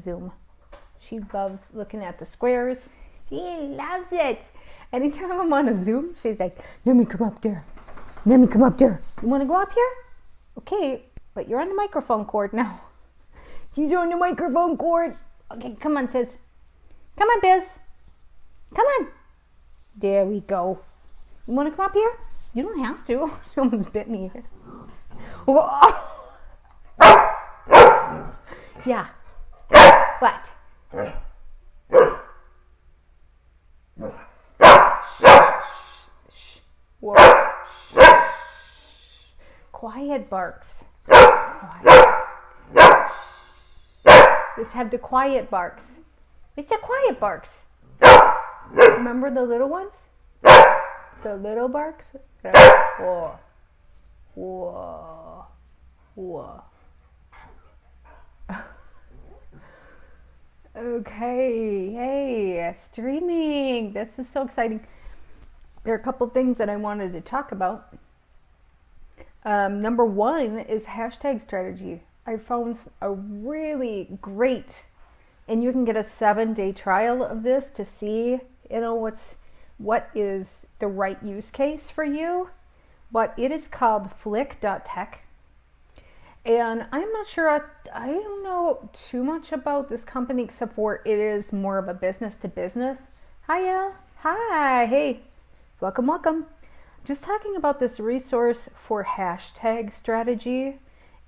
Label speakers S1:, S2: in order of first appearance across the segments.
S1: Zoom. She loves looking at the squares. She loves it. Anytime I'm on a Zoom, she's like, let me come up there. Let me come up there. You want to go up here? Okay, but you're on the microphone cord now. She's on the microphone cord. Okay, come on, sis. Come on, Biz. Come on. There we go. You want to come up here? You don't have to. She almost bit me. Yeah. What? Whoa. Quiet barks. Quiet. Let's have the quiet barks. It's the quiet barks. Remember the little ones? The little barks? Whoa. Whoa. Whoa. Okay, hey, streaming. This is so exciting. There are a couple things that I wanted to talk about. Number one is hashtag strategy. I found a really great, and you can get a 7-day trial of this to see, what is the right use case for you. But it is called Flick.tech. And I'm not sure, I don't know too much about this company except for it is more of a business to business. Hi, Elle. Hi. Hey. Welcome, welcome. Just talking about this resource for hashtag strategy,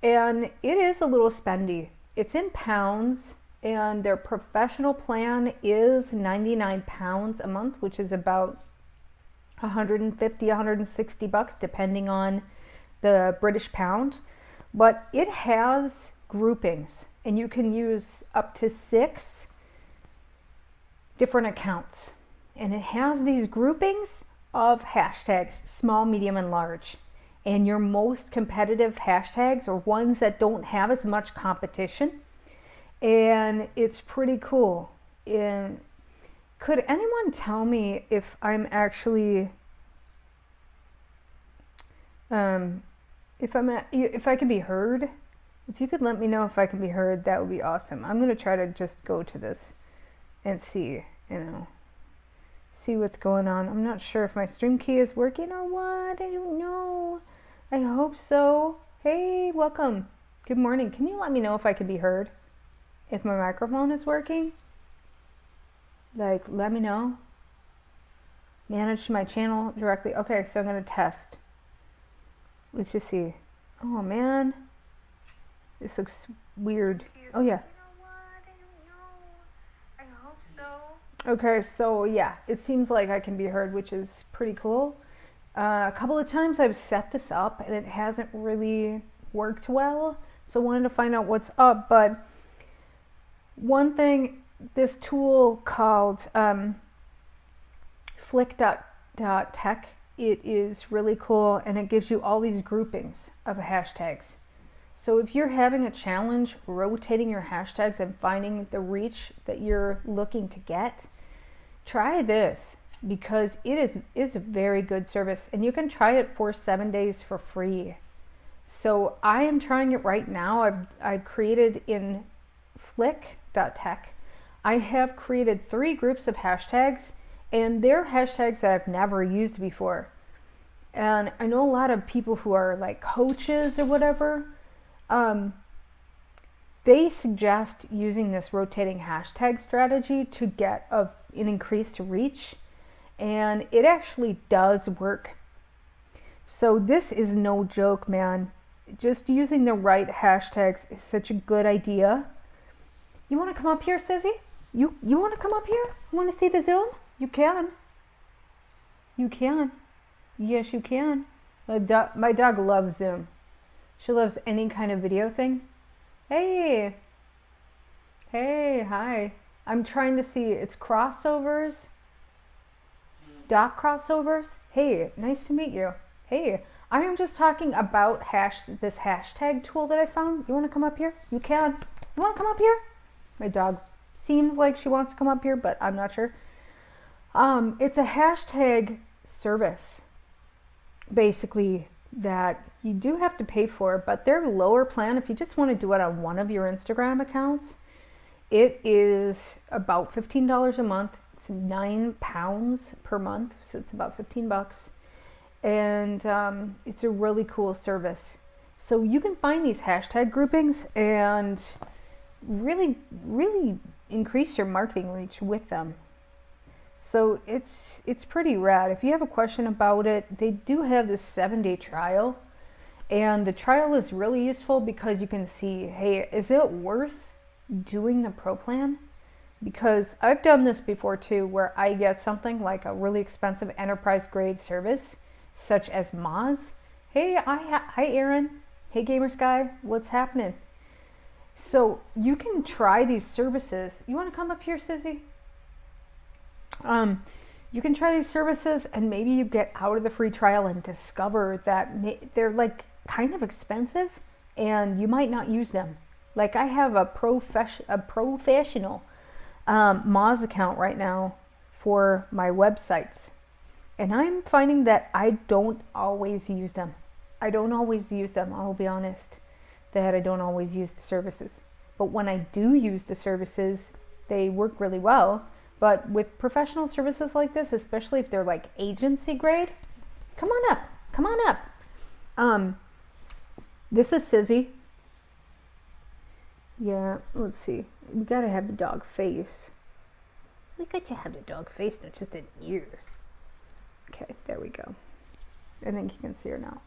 S1: and it is a little spendy. It's in pounds, and their professional plan is £99 a month, which is about 150, 160 bucks, depending on the British pound. But it has groupings, and you can use up to 6 different accounts. And it has these groupings of hashtags, small, medium, and large. And your most competitive hashtags are ones that don't have as much competition. And it's pretty cool. And could anyone tell me if I'm actually, if I can be heard? If you could let me know if I can be heard, that would be awesome. I'm going to try to just go to this and see, see what's going on. I'm not sure if my stream key is working or what. I don't know. I hope so. Hey, welcome. Good morning. Can you let me know if I can be heard? If my microphone is working? Like, let me know. Manage my channel directly. Okay, so I'm going to test. Let's just see. Oh, man. This looks weird. Oh, yeah. Okay, so yeah, it seems like I can be heard, which is pretty cool. A couple of times I've set this up and it hasn't really worked well, so I wanted to find out what's up. But one thing, this tool called Flick.tech, it is really cool, and it gives you all these groupings of hashtags. So if you're having a challenge rotating your hashtags and finding the reach that you're looking to get, try this, because it is a very good service, and you can try it for 7 days for free. So I am trying it right now. I've created in Flick.tech, I have created 3 groups of hashtags, and they're hashtags that I've never used before. And I know a lot of people who are like coaches or whatever, they suggest using this rotating hashtag strategy to get an increased reach, and it actually does work. So this is no joke, man. Just using the right hashtags is such a good idea. You want to come up here, Sizzy? You want to come up here? You want to see the Zoom? You can. You can. Yes, you can. My dog loves Zoom. She loves any kind of video thing. Hey. Hey, hi. I'm trying to see, it's crossovers. Doc crossovers. Hey, nice to meet you. Hey, I am just talking about this hashtag tool that I found. You want to come up here? You can. You want to come up here? My dog seems like she wants to come up here, but I'm not sure. It's a hashtag service, basically, that you do have to pay for, but their lower plan, if you just want to do it on one of your Instagram accounts, It is about $15 a month. It's 9 pounds per month, so it's about 15 bucks. And it's a really cool service. So you can find these hashtag groupings and really, really increase your marketing reach with them. So it's pretty rad. If you have a question about it, they do have this 7-day trial. And the trial is really useful because you can see, hey, is it worth doing the pro plan? Because I've done this before too, where I get something like a really expensive enterprise grade service, such as Moz. Hey, hi Aaron. Hey Gamers Guy, what's happening? So you can try these services. You want to come up here, Sizzy? You can try these services and maybe you get out of the free trial and discover that they're like kind of expensive and you might not use them. Like I have a professional Moz account right now for my websites, and I'm finding that I don't always use them. I'll be honest, that I don't always use the services. But when I do use the services, they work really well. But with professional services like this, especially if they're like agency grade, come on up. This is Sizzy. Yeah, let's see. We gotta have the dog face. We got to have the dog face, not just an ear. Okay, there we go. I think you can see her now.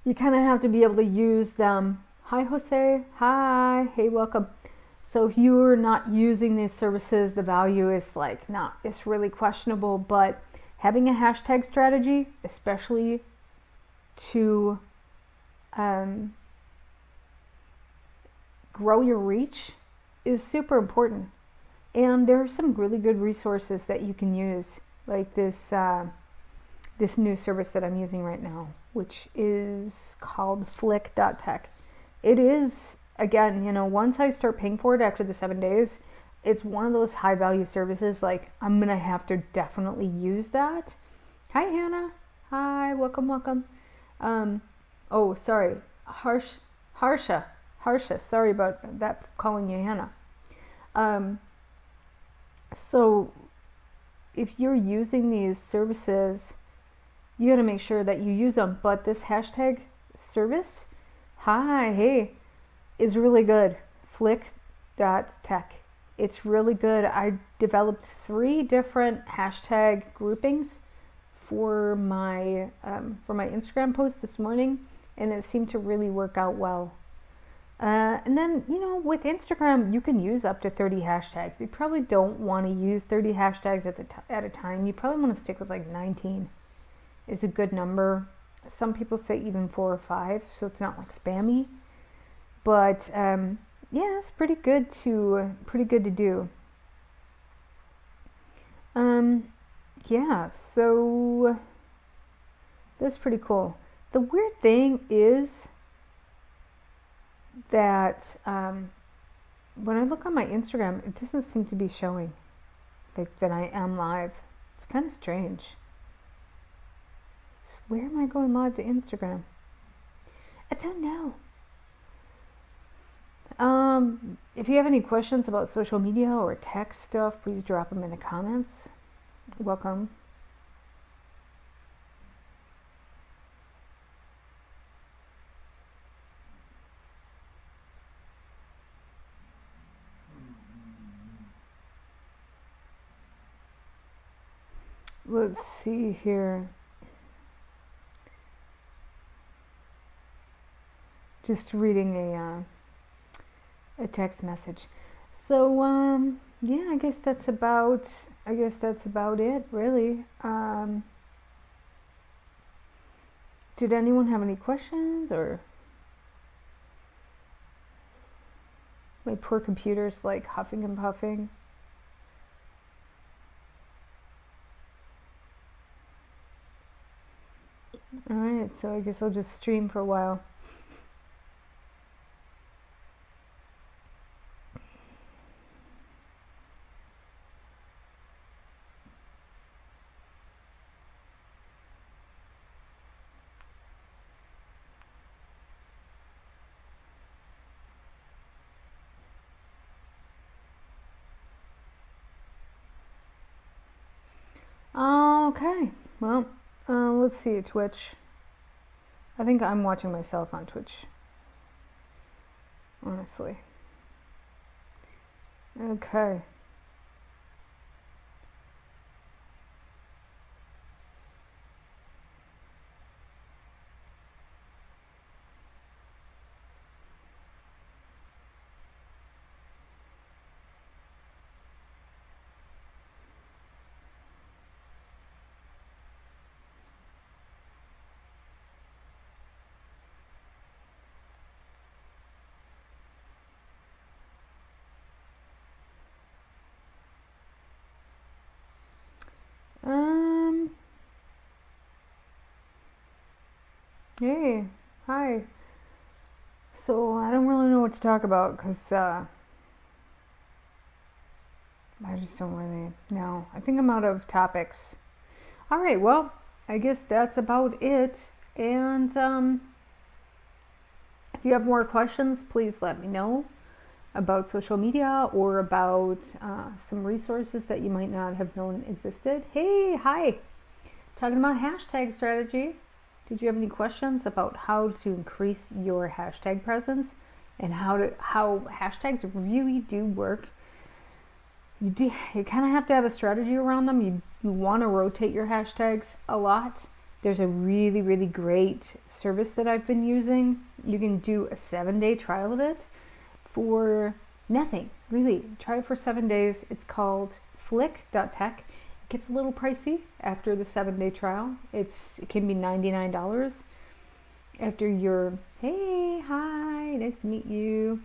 S1: You kind of have to be able to use them. Hi, Jose. Hi. Hey, welcome. So if you're not using these services, the value is like not, it's really questionable, but having a hashtag strategy, especially to grow your reach, is super important. And there are some really good resources that you can use, like this this new service that I'm using right now, which is called Flick.tech. It is, again, you know, once I start paying for it after the 7 days, it's one of those high value services. Like I'm gonna have to definitely use that. Hi Hannah. Hi, welcome. Oh, sorry, Harsha. Sorry about that, calling you Hannah. So if you're using these services, you gotta make sure that you use them. But this hashtag service, is really good. Flick.tech. It's really good. I developed 3 different hashtag groupings for my Instagram post this morning, and it seemed to really work out well. And then, you know, with Instagram, you can use up to 30 hashtags. You probably don't want to use 30 hashtags at a time. You probably want to stick with like 19 is a good number. Some people say even 4 or 5, so it's not like spammy. But yeah, it's pretty good to do. Yeah, so that's pretty cool. The weird thing is that when I look on my Instagram, it doesn't seem to be showing like that I am live. It's kind of strange. Where am I going live to Instagram? I don't know. If you have any questions about social media or tech stuff, please drop them in the comments. Welcome. Let's see here. Just reading a text message. So yeah, I guess that's about it, really. Did anyone have any questions, or my poor computer's like huffing and puffing? Alright, so I guess I'll just stream for a while. Okay, well, let's see, Twitch. I think I'm watching myself on Twitch, honestly. Okay. Hey, hi. So I don't really know what to talk about because I just don't really know. I think I'm out of topics. All right, well, I guess that's about it. And if you have more questions, please let me know about social media or about some resources that you might not have known existed. Hey, hi. Talking about hashtag strategy. Did you have any questions about how to increase your hashtag presence and how hashtags really do work? You kind of have to have a strategy around them. You want to rotate your hashtags a lot. There's a really, really great service that I've been using. You can do a 7-day trial of it for nothing, really. Try it for 7 days. It's called flick.tech. It gets a little pricey after the 7-day trial. It can be $99 after you're, hey, hi, nice to meet you.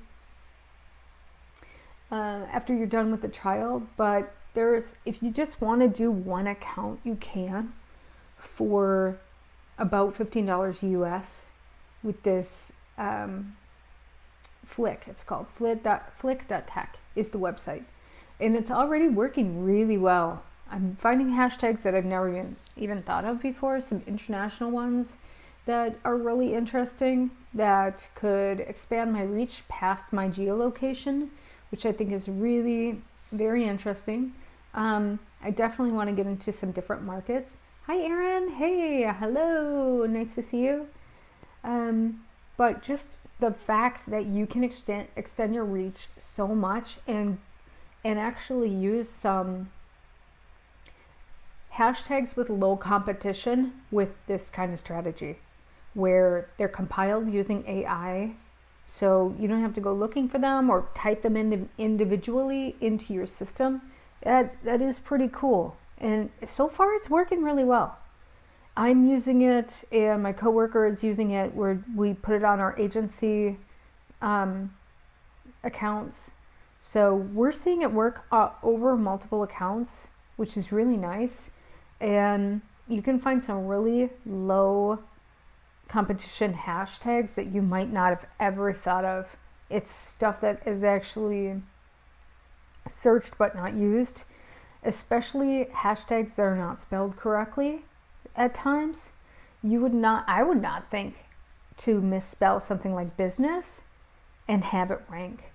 S1: After you're done with the trial, but if you just want to do one account, you can for about $15 US with this Flick. It's called flick.tech is the website, and it's already working really well. I'm finding hashtags that I've never even thought of before, some international ones that are really interesting that could expand my reach past my geolocation, which I think is really very interesting. I definitely want to get into some different markets. Hi, Erin. Hey, hello. Nice to see you. But just the fact that you can extend your reach so much and actually use some hashtags with low competition with this kind of strategy where they're compiled using AI. So you don't have to go looking for them or type them in individually into your system. That is pretty cool. And so far it's working really well. I'm using it and my coworker is using it where we put it on our agency accounts. So we're seeing it work over multiple accounts, which is really nice. And you can find some really low competition hashtags that you might not have ever thought of. It's stuff that is actually searched but not used, especially hashtags that are not spelled correctly at times. I would not think to misspell something like business and have it rank.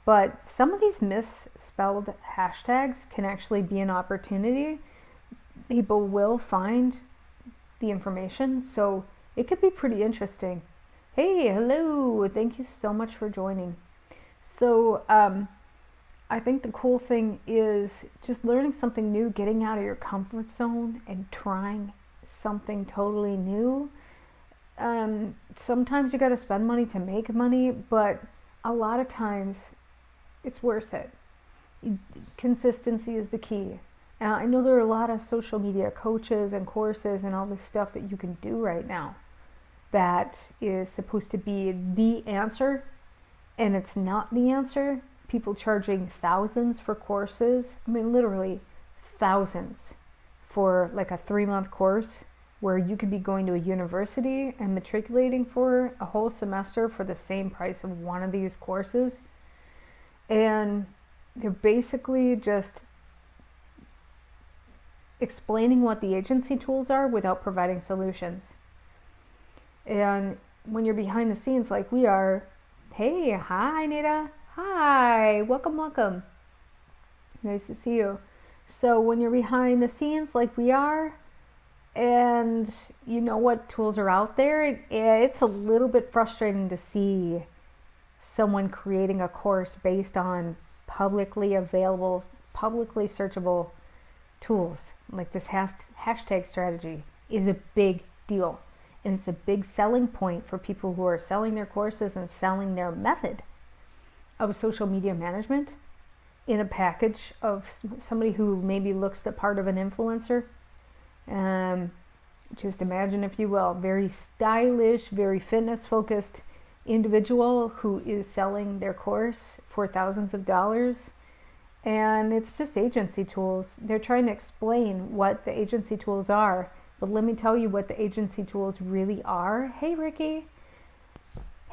S1: But some of these misspelled hashtags can actually be an opportunity. People will find the information, so it could be pretty interesting. Hey, hello, thank you so much for joining. So I think the cool thing is just learning something new, getting out of your comfort zone and trying something totally new. Sometimes you got to spend money to make money, but a lot of times it's worth it. Consistency is the key. I know there are a lot of social media coaches and courses and all this stuff that you can do right now that is supposed to be the answer, and it's not the answer. People charging thousands for courses. I mean, literally thousands for like a 3-month course where you could be going to a university and matriculating for a whole semester for the same price of one of these courses. And they're basically just explaining what the agency tools are without providing solutions. And when you're behind the scenes like we are, hey, hi, Nita. Hi, welcome. Nice to see you. So when you're behind the scenes like we are, and you know what tools are out there. It's a little bit frustrating to see someone creating a course based on publicly available, publicly searchable tools. Like this hashtag strategy is a big deal, and it's a big selling point for people who are selling their courses and selling their method of social media management in a package of somebody who maybe looks the part of an influencer. Just imagine, if you will, very stylish, very fitness focused individual who is selling their course for thousands of dollars, and it's just agency tools. They're trying to explain what the agency tools are, but let me tell you what the agency tools really are. Hey Ricky,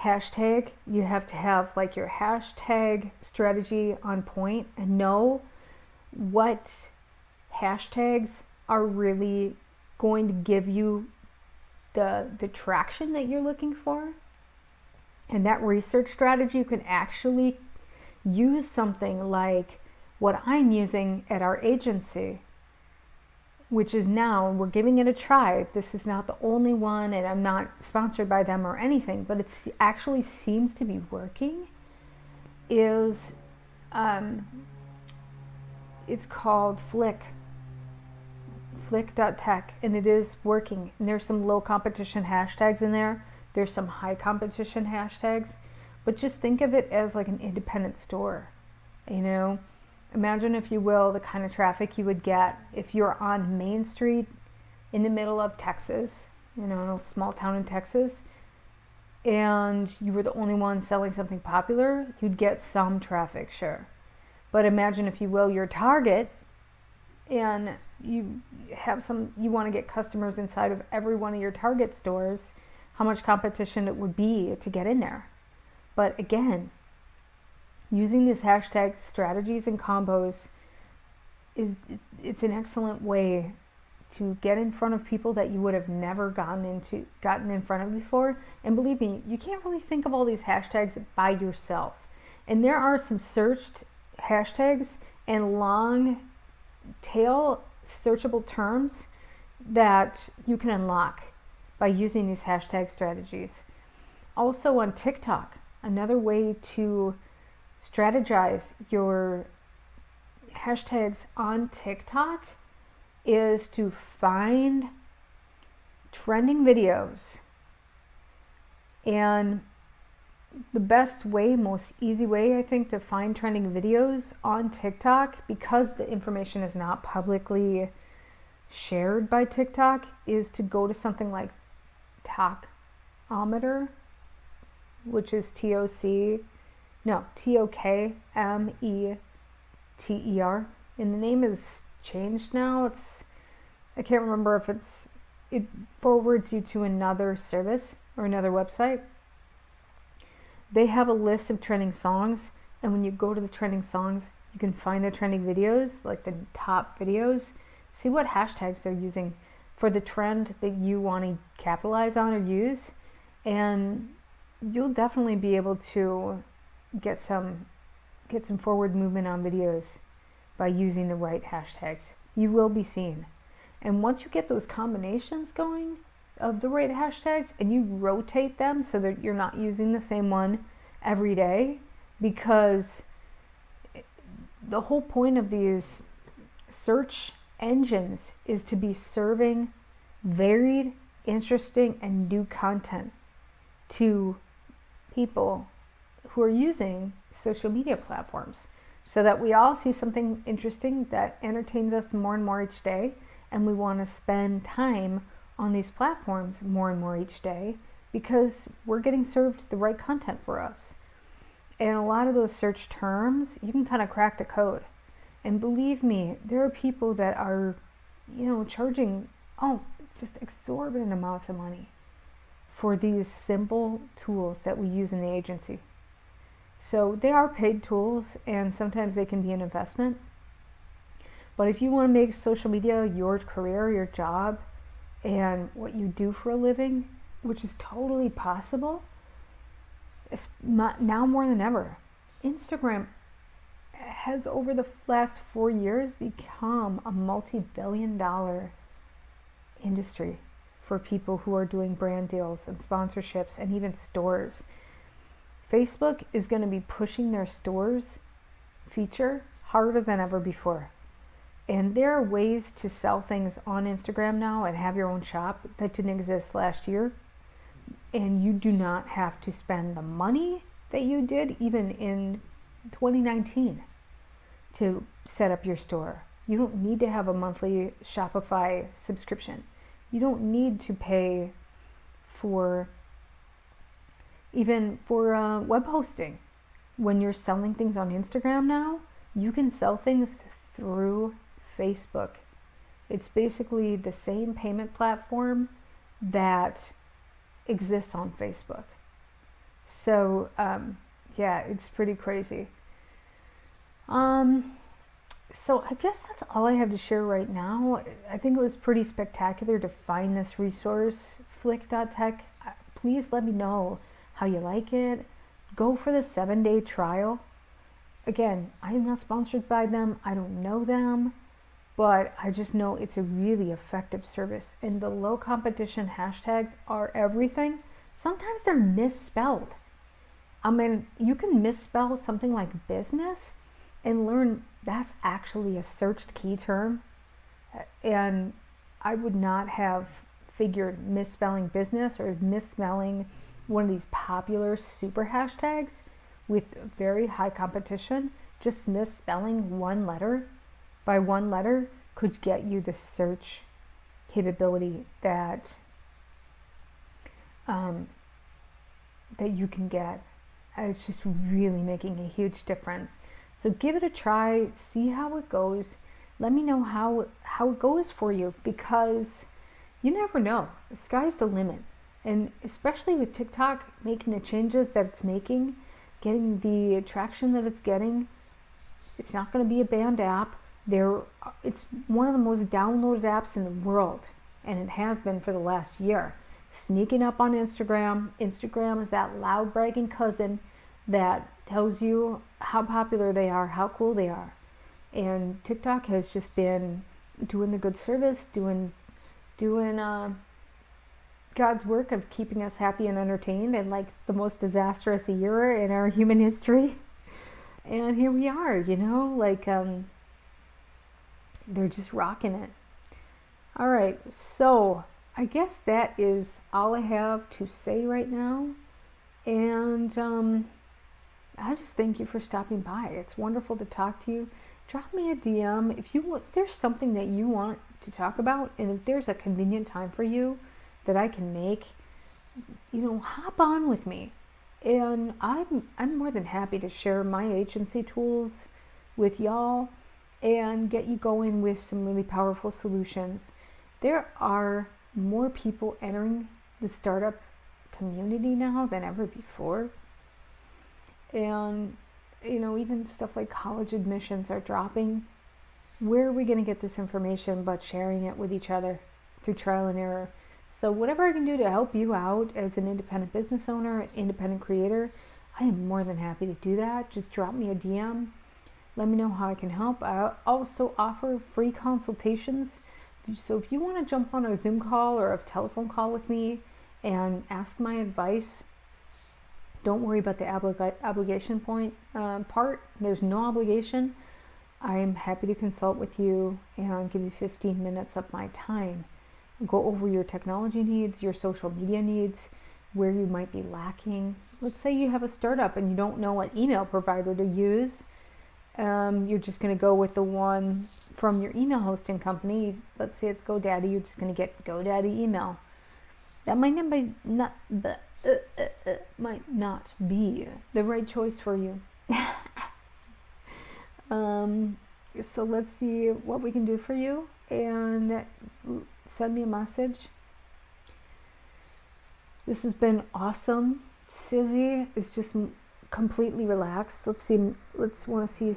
S1: hashtag, you have to have like your hashtag strategy on point and know what hashtags are really going to give you the traction that you're looking for. And that research strategy, you can actually use something like what I'm using at our agency, which is now, we're giving it a try. This is not the only one, and I'm not sponsored by them or anything, but it actually seems to be working. Is it's called Flick.tech, and it is working. And there's some low competition hashtags in there. There's some high competition hashtags, but just think of it as like an independent store. You know, imagine, if you will, the kind of traffic you would get if you're on Main Street in the middle of Texas, you know, a small town in Texas, and you were the only one selling something popular. You'd get some traffic, sure. But imagine, if you will, your Target, and you want to get customers inside of every one of your Target stores, how much competition it would be to get in there. But again, using these hashtag strategies and combos it's an excellent way to get in front of people that you would have never gotten in front of before. And believe me, you can't really think of all these hashtags by yourself. And there are some searched hashtags and long tail searchable terms that you can unlock by using these hashtag strategies. Also on TikTok, another way to strategize your hashtags on TikTok is to find trending videos. And the best way, most easy way, I think, to find trending videos on TikTok, because the information is not publicly shared by TikTok, is to go to something like Tokmeter, which is Tokmeter, and the name is changed now. I can't remember if it forwards you to another service or another website. They have a list of trending songs, and when you go to the trending songs, you can find the trending videos, like the top videos. See what hashtags they're using for the trend that you want to capitalize on or use, and you'll definitely be able to get some forward movement on videos by using the right hashtags. You will be seen. And once you get those combinations going of the right hashtags, and you rotate them so that you're not using the same one every day, because the whole point of these search engines is to be serving varied, interesting, and new content to people who are using social media platforms, so that we all see something interesting that entertains us more and more each day, and we want to spend time on these platforms more and more each day because we're getting served the right content for us. And a lot of those search terms, you can kind of crack the code. And believe me, there are people that are, charging, just exorbitant amounts of money for these simple tools that we use in the agency. So they are paid tools, and sometimes they can be an investment. But if you want to make social media your career, your job, and what you do for a living, which is totally possible, it's now more than ever. Instagram has, over the last 4 years, become a multi-billion-dollar industry for people who are doing brand deals and sponsorships and even stores. Facebook is going to be pushing their stores feature harder than ever before. And there are ways to sell things on Instagram now and have your own shop that didn't exist last year. And you do not have to spend the money that you did even in 2019 to set up your store. You don't need to have a monthly Shopify subscription. You don't need to pay for web hosting. When you're selling things on Instagram now, you can sell things through Facebook. It's basically the same payment platform that exists on Facebook. So yeah, it's pretty crazy. So I guess that's all I have to share right now. I think it was pretty spectacular to find this resource, Flick.tech. Please let me know how you like it. Go for the 7-day trial. Again, I am not sponsored by them. I don't know them, but I just know it's a really effective service. And the low competition hashtags are everything. Sometimes they're misspelled. I mean, you can misspell something like business and learn that's actually a searched key term. And I would not have figured misspelling business or misspelling one of these popular super hashtags with very high competition, just misspelling one letter by one letter could get you the search capability that that you can get. It's just really making a huge difference. So give it a try, see how it goes. Let me know how it goes for you, because you never know. The sky's the limit. And especially with TikTok making the changes that it's making, getting the traction that it's getting, it's not going to be a banned app. It's one of the most downloaded apps in the world, and it has been for the last year. Sneaking up on Instagram. Instagram is that loud bragging cousin that tells you how popular they are, how cool they are. And TikTok has just been doing the good service, doing God's work of keeping us happy and entertained in like the most disastrous year in our human history. And here we are, they're just rocking it. All right, so I guess that is all I have to say right now. And I just thank you for stopping by. It's wonderful to talk to you. Drop me a DM if there's something that you want to talk about, and if there's a convenient time for you that I can make, hop on with me. And I'm more than happy to share my agency tools with y'all and get you going with some really powerful solutions. There are more people entering the startup community now than ever before. And, even stuff like college admissions are dropping. Where are we going to get this information but sharing it with each other through trial and error? So whatever I can do to help you out as an independent business owner, independent creator, I am more than happy to do that. Just drop me a DM. Let me know how I can help. I also offer free consultations. So if you want to jump on a Zoom call or a telephone call with me and ask my advice, don't worry about the obligation part. There's no obligation. I'm happy to consult with you and give you 15 minutes of my time. Go over your technology needs, your social media needs, where you might be lacking. Let's say you have a startup and you don't know what email provider to use. You're just going to go with the one from your email hosting company. Let's say it's GoDaddy. You're just going to get GoDaddy email. That might not be the right choice for you. So let's see what we can do for you, and send me a message. This has been awesome. Sizzy is just completely relaxed. Let's want to see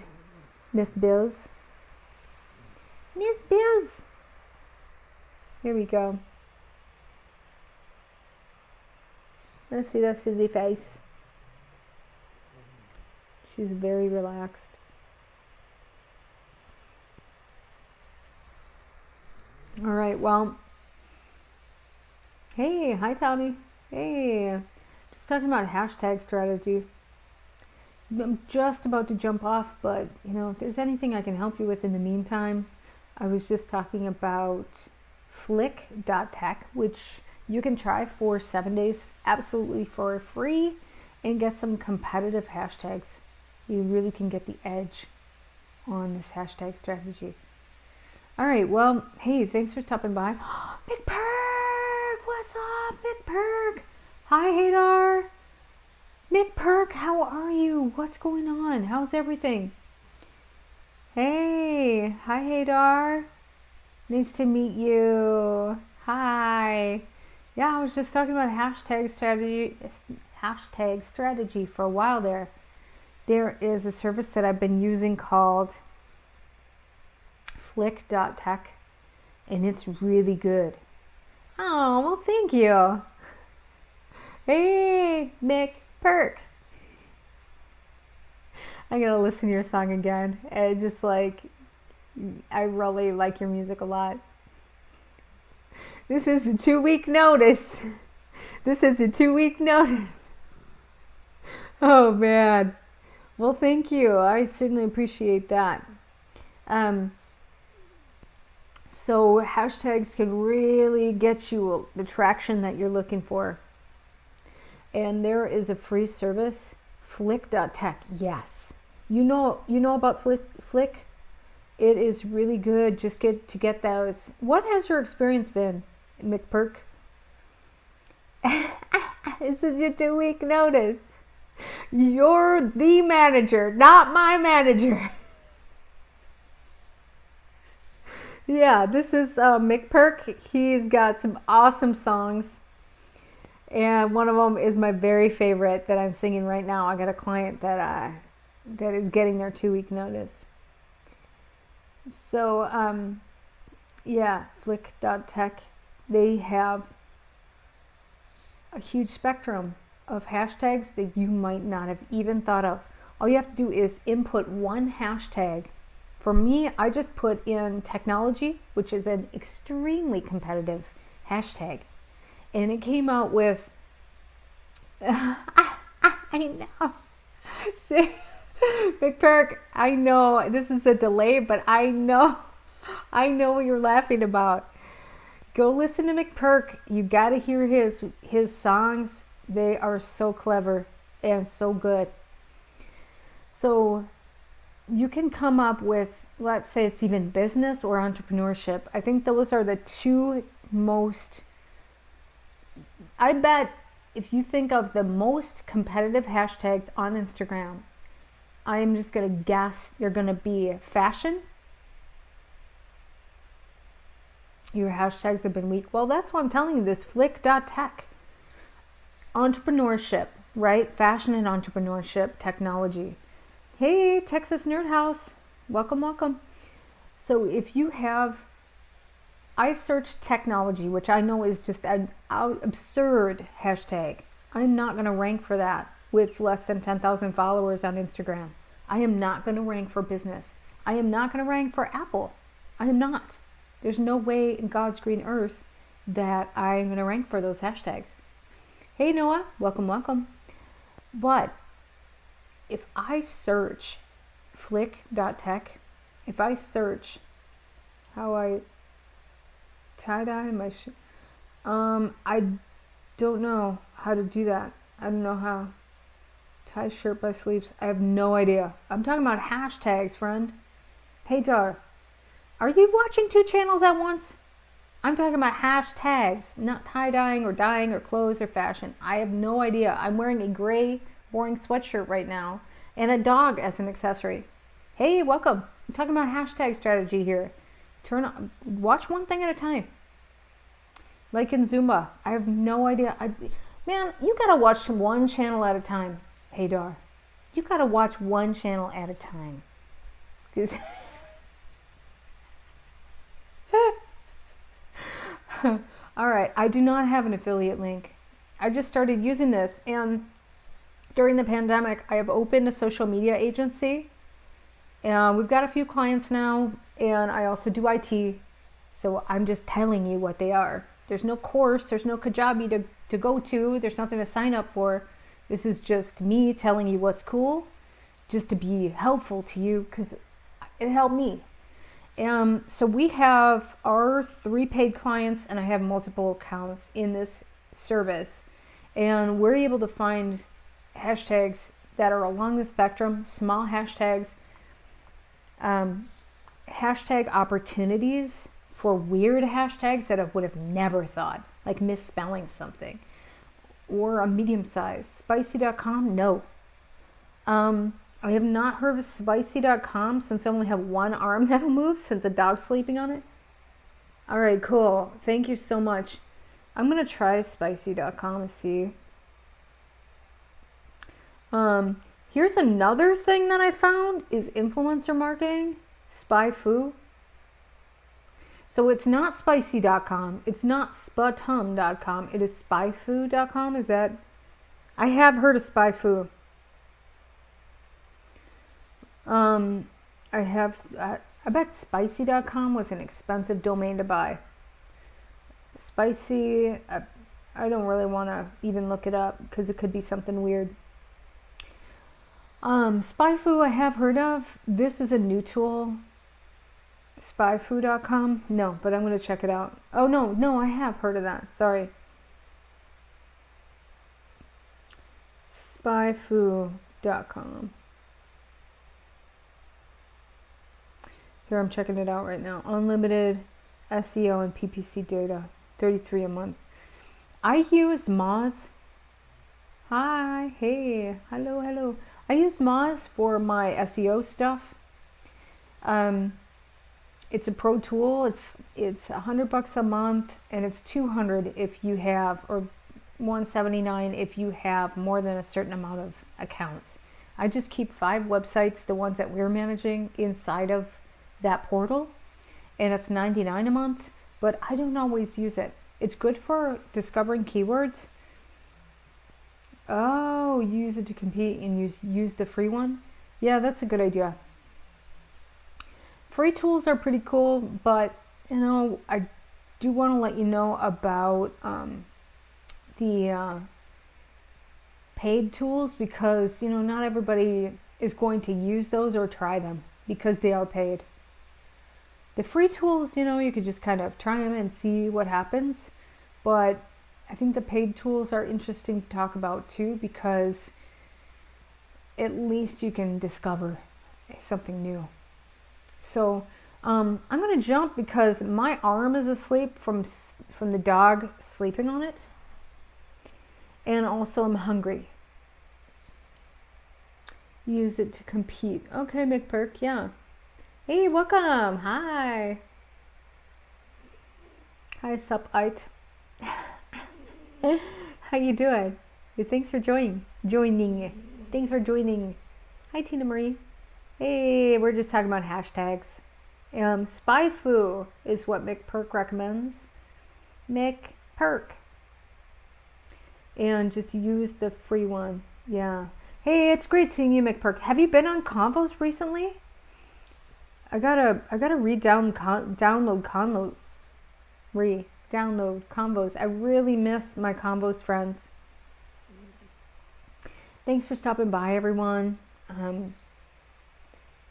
S1: Miss Biz. Miss Biz. Here we go. Let's see that Sizzy face. She's very relaxed. All right, well, Hey, hi Tommy. Hey, just talking about hashtag strategy. I'm just about to jump off, but if there's anything I can help you with in the meantime, I was just talking about Flick.tech, which you can try for 7 days absolutely for free and get some competitive hashtags. You really can get the edge on this hashtag strategy. All right, well, hey, thanks for stopping by. McPerk, what's up, McPerk? Hi, Hadar. McPerk, how are you? What's going on? How's everything? Hey, hi, Hadar. Nice to meet you. Hi. Yeah, I was just talking about hashtag strategy for a while there. There is a service that I've been using called Flick.tech, and it's really good. Oh, well, thank you. Hey, McPerk. I'm gonna listen to your song again. And just I really like your music a lot. This is a 2-week notice. This is a 2-week notice. Oh man. Well, thank you. I certainly appreciate that. So hashtags can really get you the traction that you're looking for. And there is a free service, Flick.tech. Yes. You know about Flick? It is really good. Just to get those. What has your experience been, McPerk? This is your 2-week notice. You're the manager, not my manager. Yeah, this is McPerk. He's got some awesome songs. And one of them is my very favorite that I'm singing right now. I got a client that is getting their 2-week notice. So, yeah, Flick.tech. They have a huge spectrum of hashtags that you might not have even thought of. All you have to do is input one hashtag. For me, I just put in technology, which is an extremely competitive hashtag. And it came out with, I know. See, McPerk, I know this is a delay, but I know what you're laughing about. Go listen to McPerk. You got to hear his songs. They are so clever and so good. So you can come up with, let's say it's even business or entrepreneurship. I think those are the two most, I bet if you think of the most competitive hashtags on Instagram, I am just going to guess they're going to be fashion. Your hashtags have been weak. Well, that's why I'm telling you this, Flick.tech. Entrepreneurship, right? Fashion and entrepreneurship, technology. Hey, Texas Nerd House. Welcome, welcome. So if you have, I searched technology, which I know is just an absurd hashtag. I'm not going to rank for that with less than 10,000 followers on Instagram. I am not going to rank for business. I am not going to rank for Apple. I am not. There's no way in God's green earth that I'm going to rank for those hashtags. Hey, Noah. Welcome, welcome. But if I search Flick.tech, if I search how I tie-dye my I don't know how to do that. I don't know how. Tie shirt by sleeves. I have no idea. I'm talking about hashtags, friend. Hey, Dar. Are you watching 2 channels at once? I'm talking about hashtags, not tie-dyeing or dyeing or clothes or fashion. I have no idea. I'm wearing a gray, boring sweatshirt right now and a dog as an accessory. Hey, welcome. I'm talking about hashtag strategy here. Watch one thing at a time. Like in Zumba. I have no idea. Man, you gotta watch one channel at a time. Hey, Dar. You gotta watch one channel at a time. All right, I do not have an affiliate link. I just started using this, and during the pandemic, I have opened a social media agency, and we've got a few clients now, and I also do IT, so I'm just telling you what they are. There's no course, there's no Kajabi to go to, there's nothing to sign up for. This is just me telling you what's cool, just to be helpful to you, because it helped me. So we have our 3 paid clients, and I have multiple accounts in this service, and we're able to find hashtags that are along the spectrum, small hashtags, hashtag opportunities for weird hashtags that I would have never thought, like misspelling something, or a medium size. Spicy.com, no. I have not heard of spicy.com since I only have one arm that'll move, since a dog's sleeping on it. All right, cool. Thank you so much. I'm going to try spicy.com and see. Here's another thing that I found is influencer marketing, SpyFu. So it's not spicy.com. It's not sputum.com. It is spyfu.com. Is that? I have heard of SpyFu. I bet spicy.com was an expensive domain to buy. Spicy, I don't really want to even look it up because it could be something weird. SpyFu I have heard of. This is a new tool. Spyfu.com? No, but I'm going to check it out. Oh, no, I have heard of that. Sorry. Spyfu.com. Here, I'm checking it out right now. Unlimited SEO and PPC data. $33 a month. I use Moz. Hi, hey, hello. I use Moz for my SEO stuff. It's a pro tool. It's $100 a month, and it's $200 if you have, or $179 if you have more than a certain amount of accounts. I just keep 5 websites, the ones that we're managing, inside of that portal, and it's $99 a month, but I don't always use it. It's good for discovering keywords. Oh, use it to compete and use the free one? Yeah, that's a good idea. Free tools are pretty cool, but I do want to let you know about the paid tools, because not everybody is going to use those or try them because they are paid. The free tools, you could just kind of try them and see what happens, but I think the paid tools are interesting to talk about too, because at least you can discover something new. So I'm going to jump because my arm is asleep from the dog sleeping on it, and also I'm hungry. Use it to compete. Okay, McPerk, yeah. Hey, welcome. Hi. Hi, sup-ite. How you doing? Thanks for joining. Thanks for joining. Hi, Tina Marie. Hey, we're just talking about hashtags. SpyFu is what McPerk recommends. McPerk. And just use the free one. Yeah. Hey, it's great seeing you, McPerk. Have you been on Convos recently? I gotta download Convos. I really miss my Convos friends. Thanks for stopping by, everyone. I'm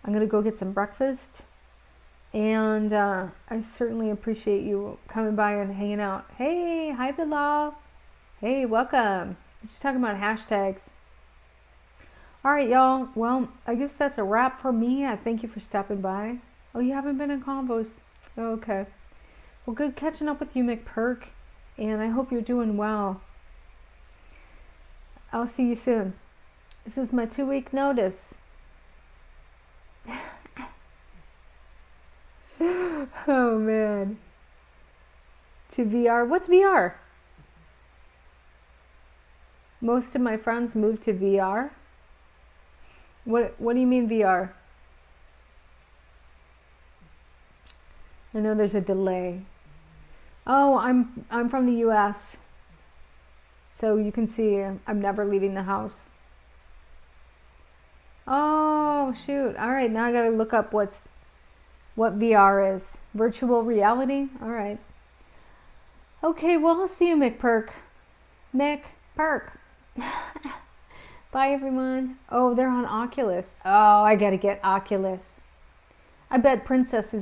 S1: gonna go get some breakfast, and I certainly appreciate you coming by and hanging out. Hey, hi Bilal. Hey, welcome. Just talking about hashtags. All right, y'all. Well, I guess that's a wrap for me. I thank you for stopping by. Oh, you haven't been in Convos? Oh, okay. Well, good catching up with you, McPerk, and I hope you're doing well. I'll see you soon. This is my 2-week notice. Oh, man. To VR. What's VR? Most of my friends moved to VR. What do you mean VR? I know there's a delay. Oh, I'm from the US. So you can see I'm never leaving the house. Oh, shoot. All right, now I got to look up what VR is. Virtual reality? All right. Okay, well, I'll see you, McPerk. McPerk. Bye, everyone. Oh, they're on Oculus. Oh, I gotta get Oculus. I bet Princess is